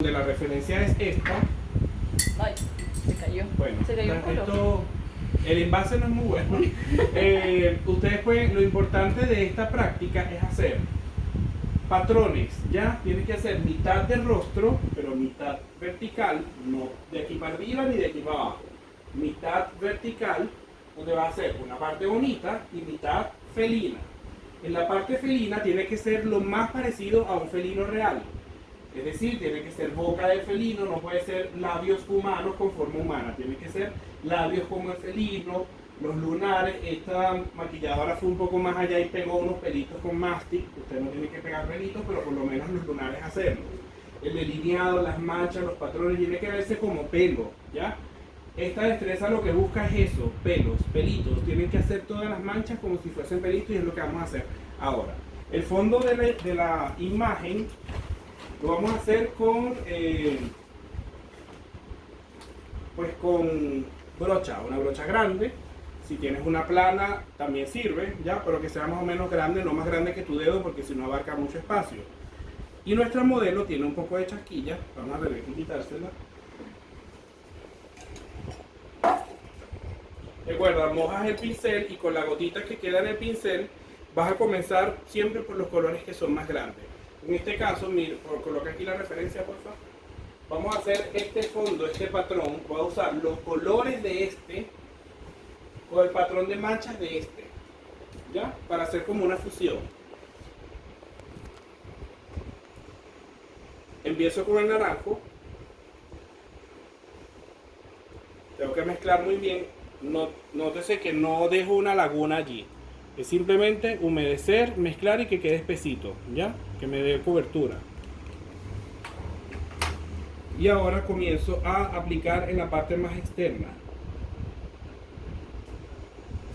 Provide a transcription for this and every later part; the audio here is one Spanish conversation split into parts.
de la referencia es esta. Ay, se cayó. Bueno, Se cayó un color. el envase no es muy bueno. Ustedes pueden, lo importante de esta práctica es hacer patrones, ¿ya? Tienes que hacer mitad del rostro, pero mitad vertical, no de aquí para arriba ni de aquí para abajo. Mitad vertical, donde va a ser una parte bonita y mitad felina. En la parte felina tiene que ser lo más parecido a un felino real. Es decir, tiene que ser boca de felino, no puede ser labios humanos con forma humana, tiene que ser labios como el felino, los lunares. Esta maquilladora fue un poco más allá y pegó unos pelitos con mastic. Usted no tiene que pegar pelitos, pero por lo menos los lunares hacerlos. El delineado, las manchas, los patrones, tiene que verse como pelo, ¿ya? Esta destreza lo que busca es eso, pelos, pelitos. Tienen que hacer todas las manchas como si fuesen pelitos y es lo que vamos a hacer ahora. El fondo de la imagen lo vamos a hacer con, pues con brocha, una brocha grande. Si tienes una plana también sirve, ya, pero que sea más o menos grande, no más grande que tu dedo porque si no abarca mucho espacio. Y nuestra modelo tiene un poco de chasquilla, vamos a tener que quitársela. Recuerda, mojas el pincel y con la gotita que queda en el pincel vas a comenzar siempre por los colores que son más grandes. En este caso, mira, coloca aquí la referencia, por favor. Vamos a hacer este fondo, este patrón. Voy a usar los colores de este o el patrón de manchas de este, ¿ya? Para hacer como una fusión. Empiezo con el naranjo. Tengo que mezclar muy bien. Nótese que no dejo una laguna allí. Es simplemente humedecer, mezclar y que quede espesito, ¿ya? Que me dé cobertura. Y ahora comienzo a aplicar en la parte más externa.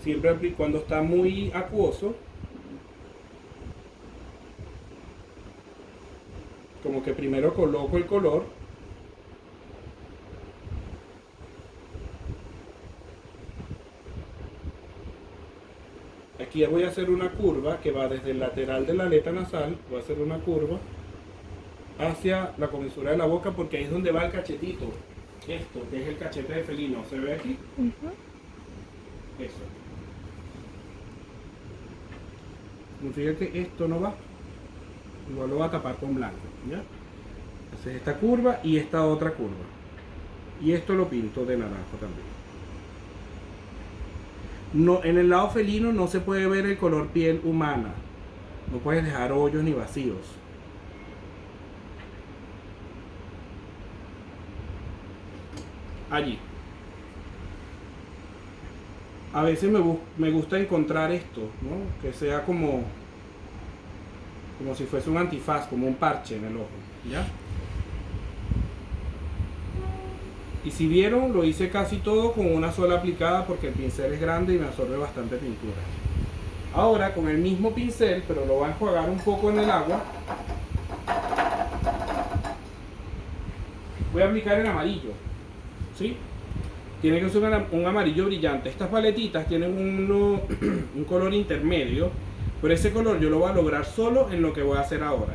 Siempre cuando está muy acuoso, como que primero coloco el color. Aquí voy a hacer una curva que va desde el lateral de la aleta nasal, voy a hacer una curva hacia la comensura de la boca porque ahí es donde va el cachetito. Esto, que es el cachete de felino, ¿se ve aquí? Eso. Significa que esto no va, igual lo va a tapar con blanco, ¿ya? Entonces esta curva y esta otra curva. Y esto lo pinto de naranjo también. No, en el lado felino no se puede ver el color piel humana. No puedes dejar hoyos ni vacíos. Allí. A veces me gusta encontrar esto, ¿no? Que sea como si fuese un antifaz, como un parche en el ojo, ¿ya? Y si vieron, lo hice casi todo con una sola aplicada porque el pincel es grande y me absorbe bastante pintura. Ahora con el mismo pincel, pero lo voy a enjuagar un poco en el agua, voy a aplicar el amarillo, ¿sí? Tiene que ser un amarillo brillante. Estas paletitas tienen un color intermedio, pero ese color yo lo voy a lograr solo en lo que voy a hacer ahora.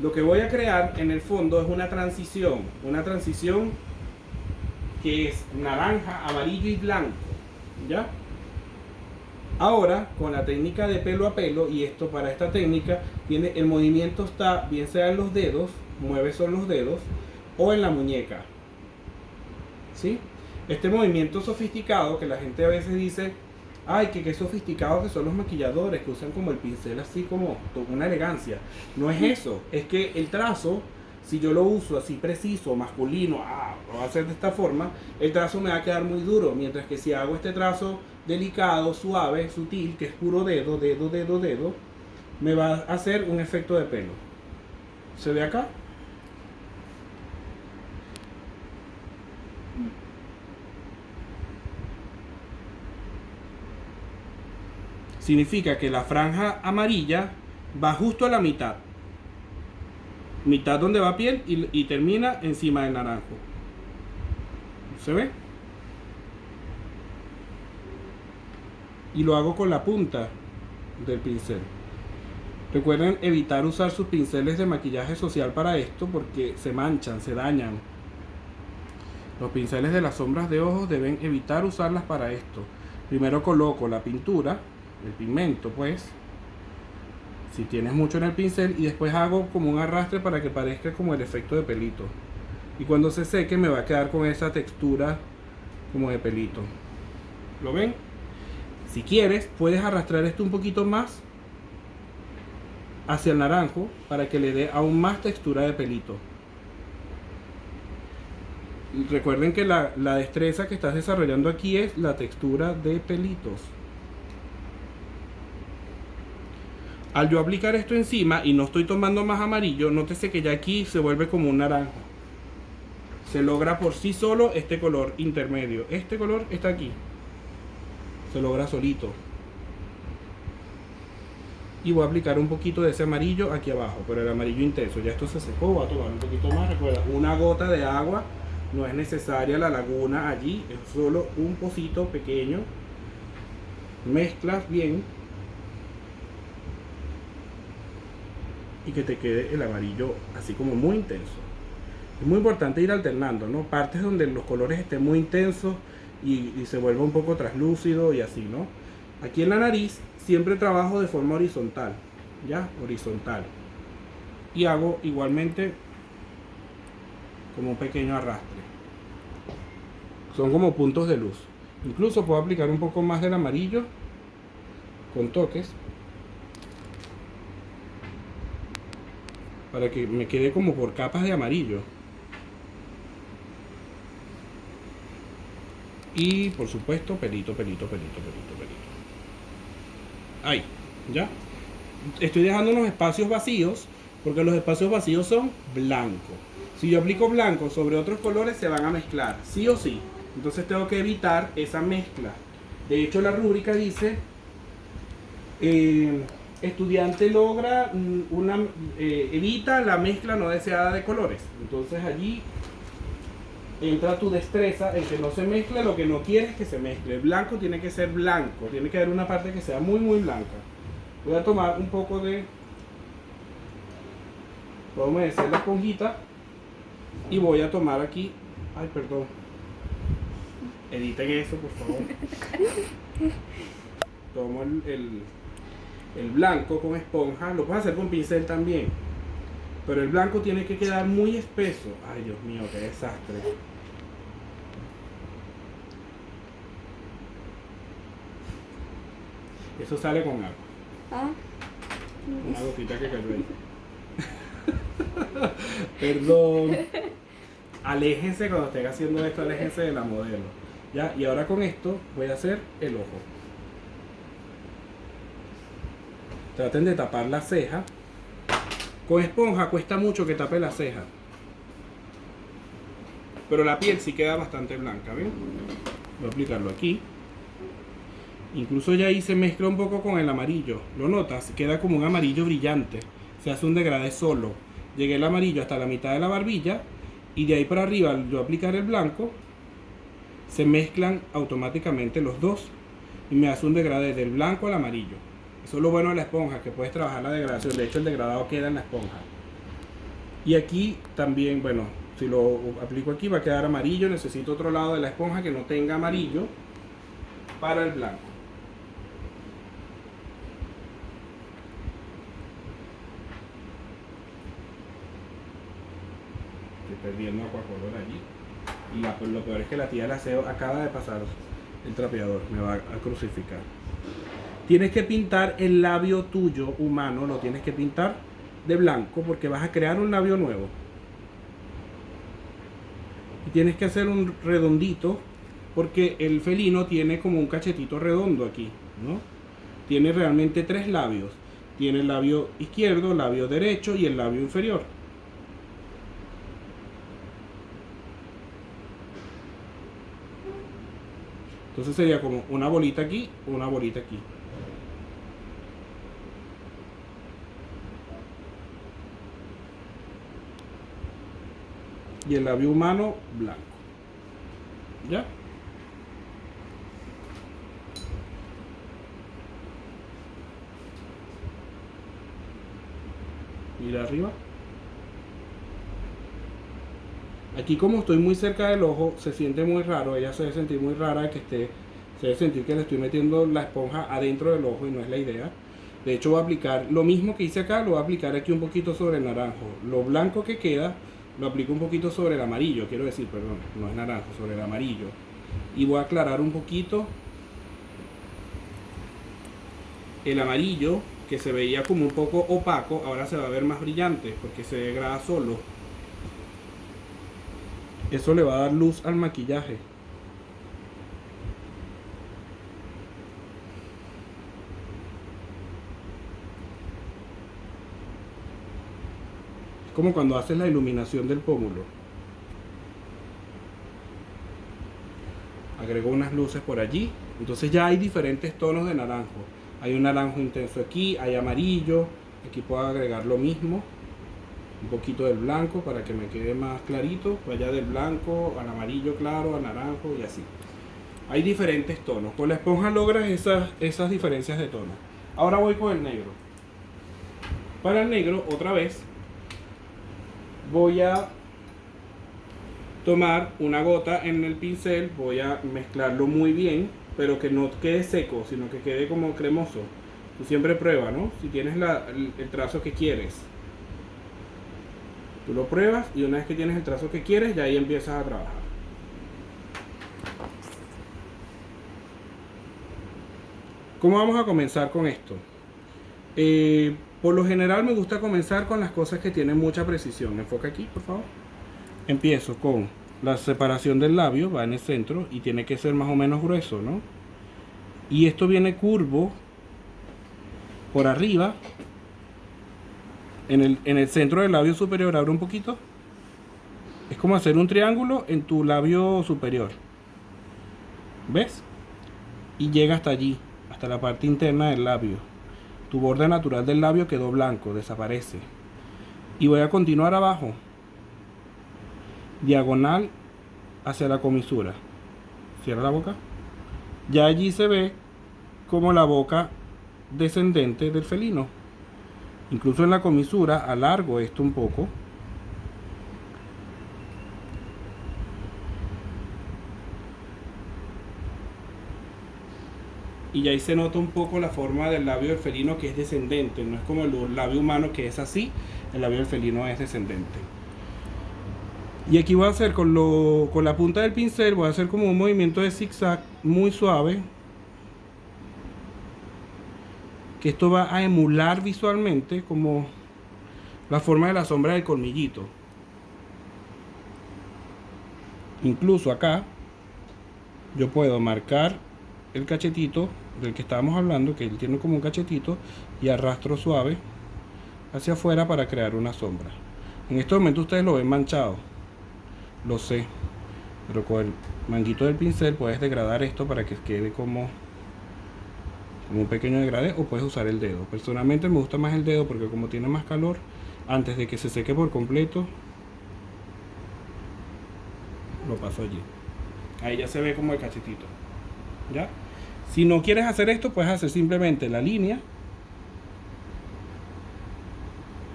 Lo que voy a crear en el fondo es una transición que es naranja, amarillo y blanco, ¿ya? Ahora, con la técnica de pelo a pelo, y esto para esta técnica, el movimiento está bien sea en los dedos, mueve son los dedos, o en la muñeca, ¿sí? Este movimiento sofisticado que la gente a veces dice, ay, que qué sofisticado que son los maquilladores, que usan como el pincel así como una elegancia. No es eso, es que el trazo, si yo lo uso así preciso, masculino, lo voy a hacer de esta forma, el trazo me va a quedar muy duro, mientras que si hago este trazo delicado, suave, sutil, que es puro dedo, dedo, dedo, dedo, me va a hacer un efecto de pelo. ¿Se ve acá? Significa que la franja amarilla va justo a la mitad. Mitad donde va piel y termina encima del naranjo. ¿Se ve? Y lo hago con la punta del pincel. Recuerden evitar usar sus pinceles de maquillaje social para esto porque se manchan, se dañan. Los pinceles de las sombras de ojos deben evitar usarlas para esto. Primero coloco la pintura, el pigmento pues, si tienes mucho en el pincel, y después hago como un arrastre para que parezca como el efecto de pelito. Y cuando se seque me va a quedar con esa textura como de pelito. ¿Lo ven? Si quieres, puedes arrastrar esto un poquito más hacia el naranjo para que le dé aún más textura de pelito. Recuerden que la destreza que estás desarrollando aquí es la textura de pelitos. Al yo aplicar esto encima y no estoy tomando más amarillo, nótese que ya aquí se vuelve como un naranjo. Se logra por sí solo este color intermedio. Este color está aquí. Se logra solito. Y voy a aplicar un poquito de ese amarillo aquí abajo, pero el amarillo intenso. Ya esto se secó, voy a tomar un poquito más. Recuerda, una gota de agua, no es necesaria la laguna allí, es solo un pocito pequeño. Mezclas bien y que te quede el amarillo así como muy intenso. Es muy importante ir alternando, ¿no? Partes donde los colores estén muy intensos y se vuelva un poco traslúcido y así, ¿no? Aquí en la nariz siempre trabajo de forma horizontal, ¿ya? Horizontal. Y hago igualmente como un pequeño arrastre. Son como puntos de luz. Incluso puedo aplicar un poco más del amarillo con toques para que me quede como por capas de amarillo. Y por supuesto, pelito, pelito, pelito, pelito, pelito. Ahí, ya. Estoy dejando unos espacios vacíos porque los espacios vacíos son blancos. Si yo aplico blanco sobre otros colores se van a mezclar, sí o sí. Entonces tengo que evitar esa mezcla. De hecho la rúbrica dice, estudiante logra evita la mezcla no deseada de colores. Entonces allí entra tu destreza en que no se mezcle lo que no quieres que se mezcle. El blanco tiene que ser blanco, tiene que haber una parte que sea muy muy blanca. Voy a tomar un poco de, voy a humedecer la esponjita y voy a tomar aquí, ay perdón, editen eso por favor. Tomo el blanco con esponja, lo puedes hacer con pincel también, pero el blanco tiene que quedar muy espeso. Ay Dios mío, qué desastre. Eso sale con agua. Ah, Una gotita que cayó ahí. Perdón. Aléjense cuando estén haciendo esto, aléjense de la modelo. Ya, y ahora con esto voy a hacer el ojo. Traten de tapar la ceja. Con esponja cuesta mucho que tape la ceja. Pero la piel sí queda bastante blanca, ¿ven? Voy a aplicarlo aquí. Incluso ya ahí se mezcla un poco con el amarillo. ¿Lo notas? Queda como un amarillo brillante. Se hace un degradé solo. Llegué el amarillo hasta la mitad de la barbilla. Y de ahí para arriba, al yo aplicar el blanco, se mezclan automáticamente los dos. Y me hace un degradé del blanco al amarillo. Eso es lo bueno de la esponja, que puedes trabajar la degradación. De hecho, el degradado queda en la esponja. Y aquí también, bueno, si lo aplico aquí va a quedar amarillo. Necesito otro lado de la esponja que no tenga amarillo para el blanco. Estoy perdiendo acuacolor allí. Y lo peor es que la tía del aseo acaba de pasar el trapeador. Me va a crucificar. Tienes que pintar el labio tuyo humano, lo tienes que pintar de blanco porque vas a crear un labio nuevo. Y tienes que hacer un redondito porque el felino tiene como un cachetito redondo aquí, ¿no? Tiene realmente 3 labios. Tiene el labio izquierdo, el labio derecho y el labio inferior. Entonces sería como una bolita aquí, una bolita aquí. Y el labio humano blanco. ¿Ya? Mira arriba. Aquí como estoy muy cerca del ojo, se siente muy raro, ella se debe sentir muy rara se debe sentir que le estoy metiendo la esponja adentro del ojo y no es la idea. De hecho voy a aplicar lo mismo que hice acá, lo voy a aplicar aquí un poquito sobre el naranjo. Lo blanco que queda, lo aplico un poquito sobre el amarillo, quiero decir, perdón, no es naranjo, sobre el amarillo. Y voy a aclarar un poquito el amarillo, que se veía como un poco opaco, ahora se va a ver más brillante, porque se degrada solo. Eso le va a dar luz al maquillaje. Es como cuando haces la iluminación del pómulo. Agrego unas luces por allí. Entonces ya hay diferentes tonos de naranjo. Hay un naranjo intenso aquí, hay amarillo. Aquí puedo agregar lo mismo. Un poquito del blanco para que me quede más clarito. Vaya del blanco al amarillo claro, al naranjo y así. Hay diferentes tonos. Con la esponja logras esas diferencias de tono. Ahora voy con el negro. Para el negro, otra vez, voy a tomar una gota en el pincel. Voy a mezclarlo muy bien, pero que no quede seco, sino que quede como cremoso. Tú siempre prueba, ¿no? Si tienes el trazo que quieres. Tú lo pruebas y una vez que tienes el trazo que quieres, ya ahí empiezas a trabajar. ¿Cómo vamos a comenzar con esto? Por lo general me gusta comenzar con las cosas que tienen mucha precisión. Enfoca aquí, por favor. Empiezo con la separación del labio, va en el centro y tiene que ser más o menos grueso, ¿no? Y esto viene curvo por arriba. En el centro del labio superior, abre un poquito. Es como hacer un triángulo en tu labio superior. ¿Ves? Y llega hasta allí, hasta la parte interna del labio. Tu borde natural del labio quedó blanco, desaparece. Y voy a continuar abajo, diagonal hacia la comisura. Cierra la boca. Ya allí se ve como la boca descendente del felino. Incluso en la comisura alargo esto un poco. Y ahí se nota un poco la forma del labio del felino, que es descendente. No es como el labio humano, que es así. El labio del felino es descendente. Y aquí voy a hacer con la punta del pincel, voy a hacer como un movimiento de zigzag muy suave. Que esto va a emular visualmente como la forma de la sombra del colmillito. Incluso acá yo puedo marcar el cachetito del que estábamos hablando, que él tiene como un cachetito, y arrastro suave hacia afuera para crear una sombra. En este momento ustedes lo ven manchado, lo sé, pero con el manguito del pincel puedes degradar esto para que quede como un pequeño degradé, o puedes usar el dedo. Personalmente me gusta más el dedo porque como tiene más calor, antes de que se seque por completo, lo paso allí. Ahí ya se ve como el cachetito. ¿Ya? Si no quieres hacer esto, puedes hacer simplemente la línea,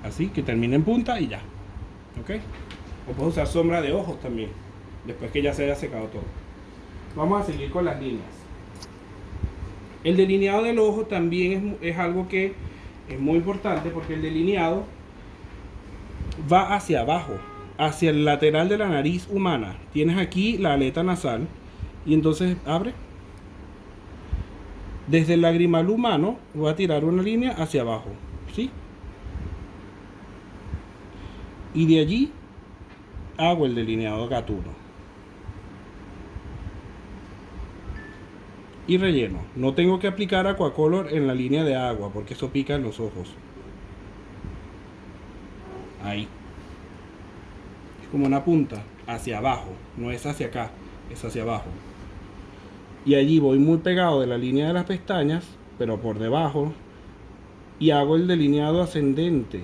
así, que termine en punta y ya. ¿Ok? O puedes usar sombra de ojos también, después que ya se haya secado todo. Vamos a seguir con las líneas. El delineado del ojo también es algo que es muy importante, porque el delineado va hacia abajo, hacia el lateral de la nariz humana. Tienes aquí la aleta nasal y entonces abre. Desde el lagrimal humano voy a tirar una línea hacia abajo, ¿sí? Y de allí hago el delineado gatuno. Y relleno. No tengo que aplicar aquacolor en la línea de agua porque eso pica en los ojos. Ahí. Es como una punta hacia abajo. No es hacia acá, es hacia abajo. Y allí voy muy pegado de la línea de las pestañas, pero por debajo. Y hago el delineado ascendente.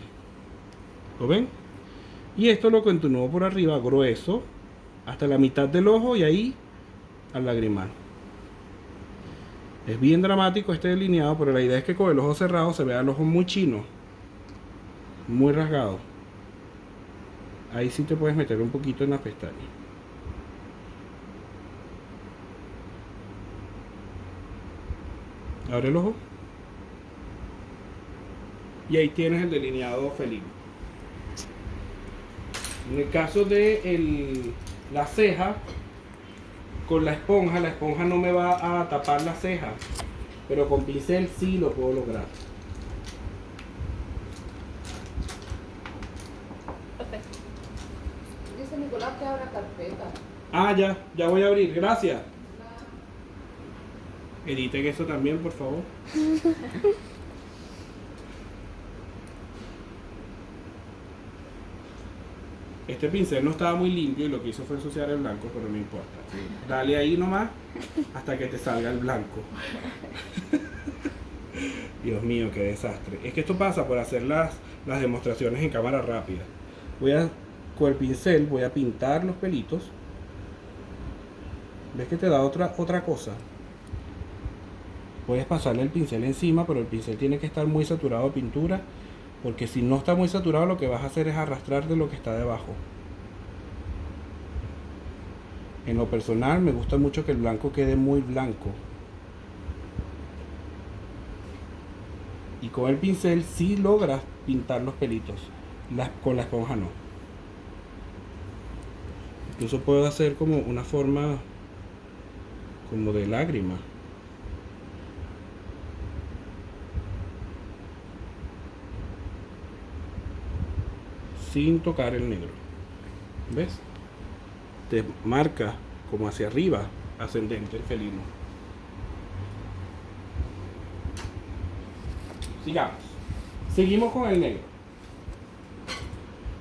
¿Lo ven? Y esto lo continúo por arriba, grueso, hasta la mitad del ojo y ahí al lagrimal. Es bien dramático este delineado, pero la idea es que con el ojo cerrado se vea el ojo muy chino. muy rasgado. Ahí sí te puedes meter un poquito en la pestaña. Abre el ojo. Y ahí tienes el delineado felino. En el caso de la ceja, con la esponja no me va a tapar la ceja, pero con pincel sí lo puedo lograr. Perfecto. Dice Nicolás que abra carpeta. Ah, ya voy a abrir, gracias. Editen eso también, por favor. Este pincel no estaba muy limpio y lo que hizo fue ensuciar el blanco, pero no importa. Dale ahí nomás hasta que te salga el blanco. Dios mío, qué desastre. Es que esto pasa por hacer las demostraciones en cámara rápida. Con el pincel voy a pintar los pelitos. ¿Ves que te da otra cosa? Puedes pasarle el pincel encima, pero el pincel tiene que estar muy saturado de pintura, porque si no está muy saturado lo que vas a hacer es arrastrar de lo que está debajo. En lo personal me gusta mucho que el blanco quede muy blanco. Y con el pincel sí logras pintar los pelitos, con la esponja no. Incluso puedo hacer como una forma como de lágrima. Sin tocar el negro. ¿Ves? Te marca como hacia arriba, ascendente el felino. Sigamos. Seguimos con el negro.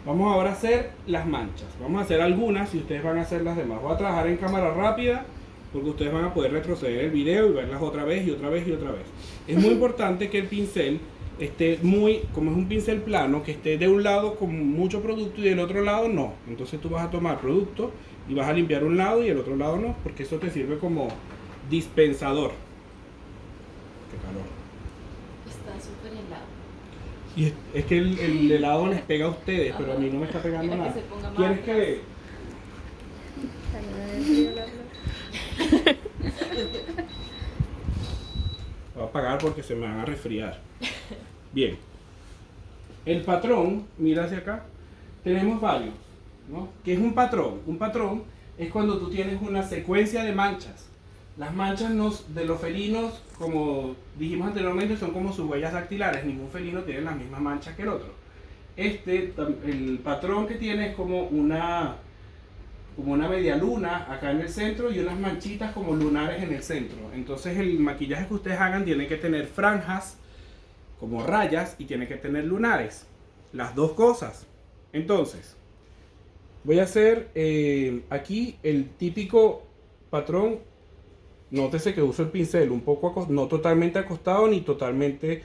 Vamos ahora a hacer las manchas. Vamos a hacer algunas y ustedes van a hacer las demás. Voy a trabajar en cámara rápida porque ustedes van a poder retroceder el video y verlas otra vez y otra vez y otra vez. Es muy importante que el pincel esté como es un pincel plano, que esté de un lado con mucho producto y del otro lado no. Entonces tú vas a tomar producto y vas a limpiar un lado y el otro lado no, porque eso te sirve como dispensador. Qué calor. Está súper helado. Y es que el helado les pega a ustedes, pero a mí no me está pegando Mira que nada. se ponga más ¿Quieres atrás. que...? Voy a apagar porque se me van a resfriar. Bien. El patrón, mira hacia acá. Tenemos varios, ¿no? ¿Qué es un patrón? Un patrón es cuando tú tienes una secuencia de manchas. Las manchas de los felinos, como dijimos anteriormente, son como sus huellas dactilares. Ningún felino tiene las mismas manchas que el otro. El patrón que tiene es como una media luna acá en el centro y unas manchitas como lunares en el centro. Entonces el maquillaje que ustedes hagan tiene que tener franjas como rayas y tiene que tener lunares. Las dos cosas. Entonces, voy a hacer aquí el típico patrón. Nótese que uso el pincel un poco no totalmente acostado ni totalmente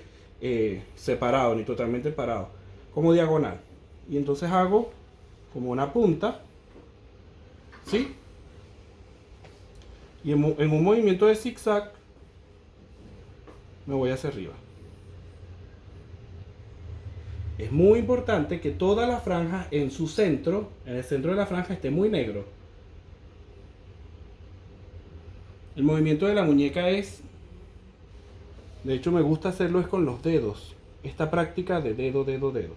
separado, ni totalmente parado, como diagonal. Y entonces hago como una punta, ¿sí? Y en un movimiento de zigzag me voy hacia arriba. Es muy importante que toda la franja en su centro, en el centro de la franja, esté muy negro. El movimiento de la muñeca de hecho me gusta hacerlo es con los dedos. Esta práctica de dedo, dedo, dedo.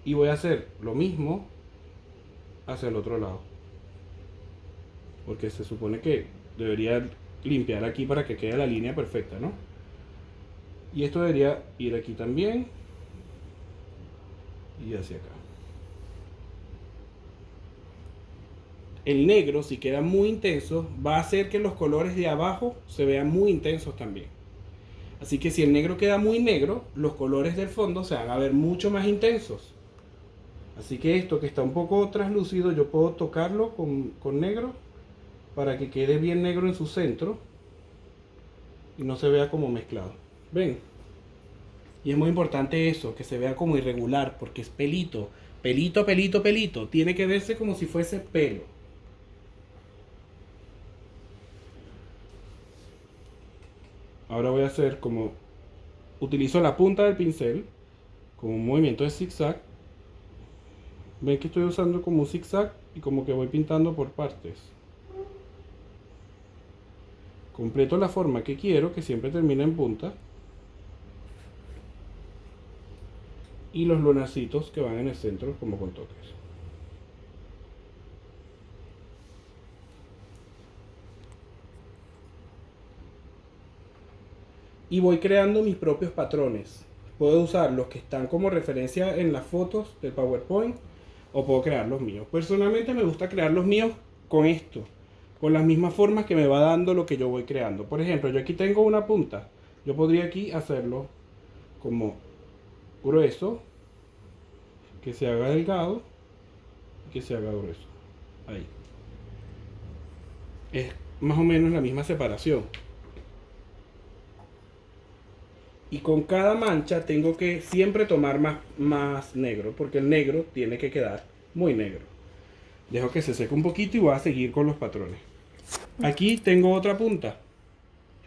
Y voy a hacer lo mismo hacia el otro lado. Porque se supone que debería limpiar aquí para que quede la línea perfecta, ¿no? Y esto debería ir aquí también. Y hacia acá. El negro, si queda muy intenso, va a hacer que los colores de abajo se vean muy intensos también. Así que si el negro queda muy negro, los colores del fondo se van a ver mucho más intensos. Así que esto que está un poco translúcido, yo puedo tocarlo con negro para que quede bien negro en su centro y no se vea como mezclado. ¿Ven? Y es muy importante eso, que se vea como irregular, porque es pelito. Pelito, pelito, pelito. Tiene que verse como si fuese pelo. Ahora voy a hacer utilizo la punta del pincel con un movimiento de zigzag. Ven que estoy usando como un zigzag y como que voy pintando por partes. Completo la forma que quiero, que siempre termina en punta. Y los lunarcitos que van en el centro como con toques. Y voy creando mis propios patrones. Puedo usar los que están como referencia en las fotos del PowerPoint o puedo crear los míos. Personalmente me gusta crear los míos con esto, con las mismas formas que me va dando lo que yo voy creando. Por ejemplo, yo aquí tengo una punta. Yo podría aquí hacerlo como grueso, que se haga delgado y que se haga grueso. Ahí. Es más o menos la misma separación. Y con cada mancha tengo que siempre tomar más negro, porque el negro tiene que quedar muy negro. Dejo que se seque un poquito y voy a seguir con los patrones. Aquí tengo otra punta.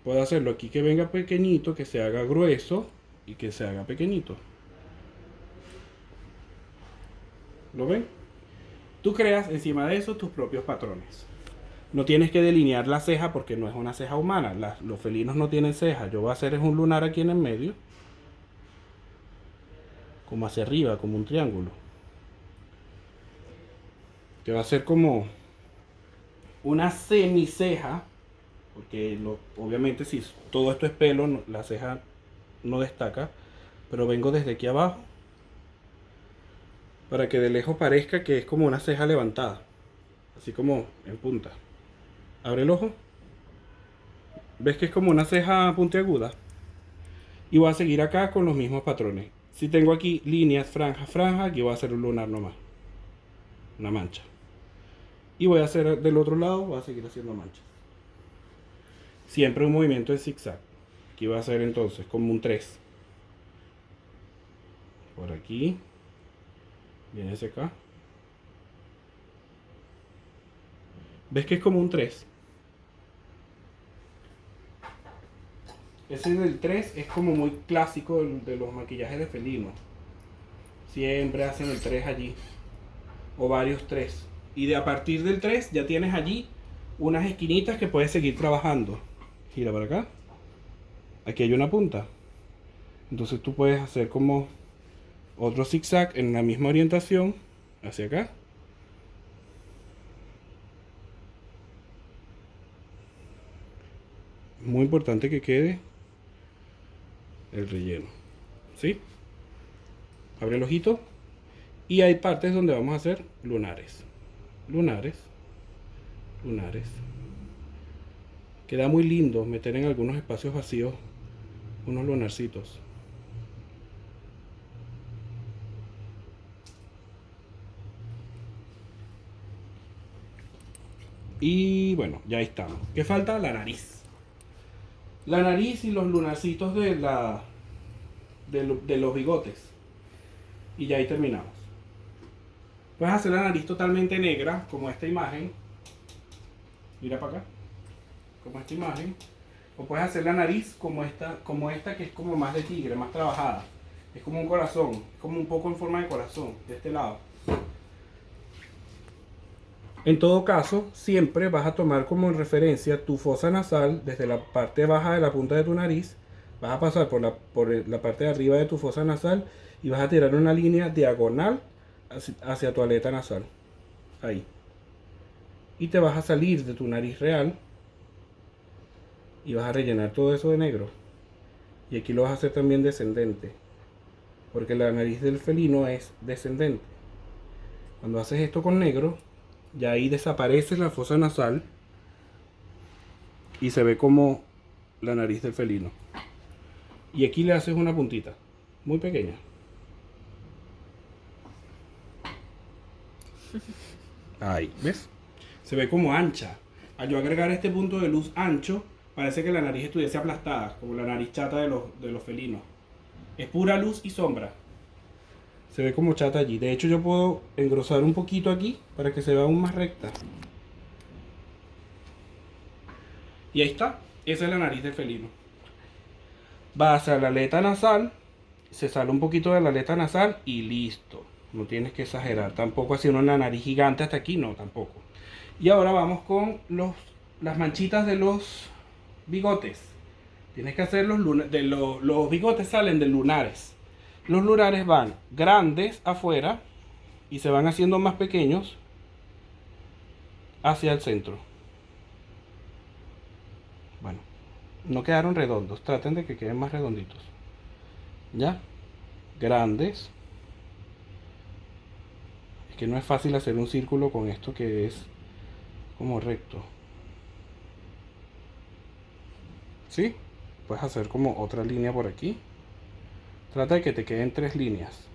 Puedo hacerlo aquí que venga pequeñito, que se haga grueso y que se haga pequeñito. ¿Lo ven? Tú creas encima de eso tus propios patrones. No tienes que delinear la ceja porque no es una ceja humana. Los felinos no tienen ceja. Yo voy a hacer es un lunar aquí en el medio. Como hacia arriba, como un triángulo. Que va a ser como una semiceja. Porque obviamente si todo esto es pelo, la ceja no destaca. Pero vengo desde aquí abajo. Para que de lejos parezca que es como una ceja levantada. Así como en punta. Abre el ojo. ¿Ves que es como una ceja puntiaguda? Y voy a seguir acá con los mismos patrones. Si tengo aquí líneas, franjas, franjas, aquí voy a hacer un lunar nomás. Una mancha. Y voy a hacer del otro lado, voy a seguir haciendo manchas. Siempre un movimiento de zigzag. Aquí voy a hacer entonces como un 3. Por aquí. Viene ese acá. ¿Ves que es como un 3? Ese del 3 es como muy clásico de los maquillajes de felino. Siempre hacen el 3 allí. O varios 3. Y a partir del 3 ya tienes allí unas esquinitas que puedes seguir trabajando. Gira para acá. Aquí hay una punta. Entonces tú puedes hacer como otro zigzag en la misma orientación. Hacia acá. Muy importante que quede el relleno. ¿Sí? Abre el ojito. Y hay partes donde vamos a hacer lunares. Lunares. Lunares. Queda muy lindo meter en algunos espacios vacíos unos lunarcitos. Y bueno, ya estamos. ¿Qué falta? La nariz. La nariz y los lunarcitos de los bigotes. Y ya ahí terminamos. Puedes hacer la nariz totalmente negra, como esta imagen. Mira para acá. Como esta imagen. O puedes hacer la nariz como esta que es como más de tigre, más trabajada. Es como un corazón, como un poco en forma de corazón, de este lado. En todo caso, siempre vas a tomar como referencia tu fosa nasal desde la parte baja de la punta de tu nariz. Vas a pasar por la parte de arriba de tu fosa nasal y vas a tirar una línea diagonal hacia tu aleta nasal. Ahí. Y te vas a salir de tu nariz real y vas a rellenar todo eso de negro. Y aquí lo vas a hacer también descendente, porque la nariz del felino es descendente. Cuando haces esto con negro, ya ahí desaparece la fosa nasal y se ve como la nariz del felino. Y aquí le haces una puntita muy pequeña. Ahí, ¿ves? Se ve como ancha. Al yo agregar este punto de luz ancho, parece que la nariz estuviese aplastada, como la nariz chata de los felinos. Es pura luz y sombra. Se ve como chata allí. De hecho, yo puedo engrosar un poquito aquí para que se vea aún más recta. Y ahí está. Esa es la nariz del felino. Va hacia la aleta nasal Se sale un poquito de la aleta nasal y listo. No tienes que exagerar. Tampoco haciendo una nariz gigante hasta aquí, no, tampoco. Y ahora vamos con las manchitas de los bigotes. Tienes que hacer los bigotes salen de lunares. Los lunares van grandes afuera y se van haciendo más pequeños hacia el centro. Bueno, no quedaron redondos. Traten de que queden más redonditos. ¿Ya? Grandes. Es que no es fácil hacer un círculo con esto que es como recto. ¿Sí? Puedes hacer como otra línea por aquí. Trata de que te queden 3 líneas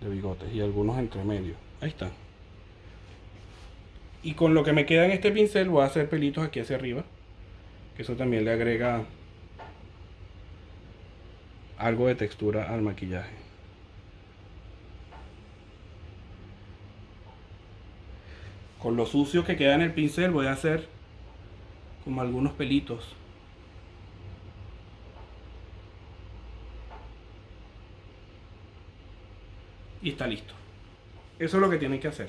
de bigotes y algunos entre medio. Ahí están. Y con lo que me queda en este pincel voy a hacer pelitos aquí hacia arriba. Que eso también le agrega algo de textura al maquillaje. Con lo sucio que queda en el pincel voy a hacer como algunos pelitos. Y está listo. Eso es lo que tienen que hacer.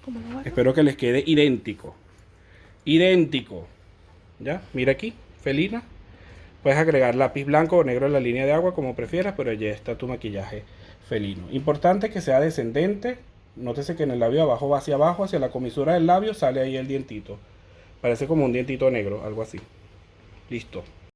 ¿Cómo lo hago? Espero que les quede idéntico. Idéntico. ¿Ya? Mira aquí, felina. Puedes agregar lápiz blanco o negro en la línea de agua como prefieras, pero ya está tu maquillaje felino. Importante que sea descendente. Nótese que en el labio abajo va hacia abajo, hacia la comisura del labio, sale ahí el dientito. Parece como un dientito negro, algo así. Listo.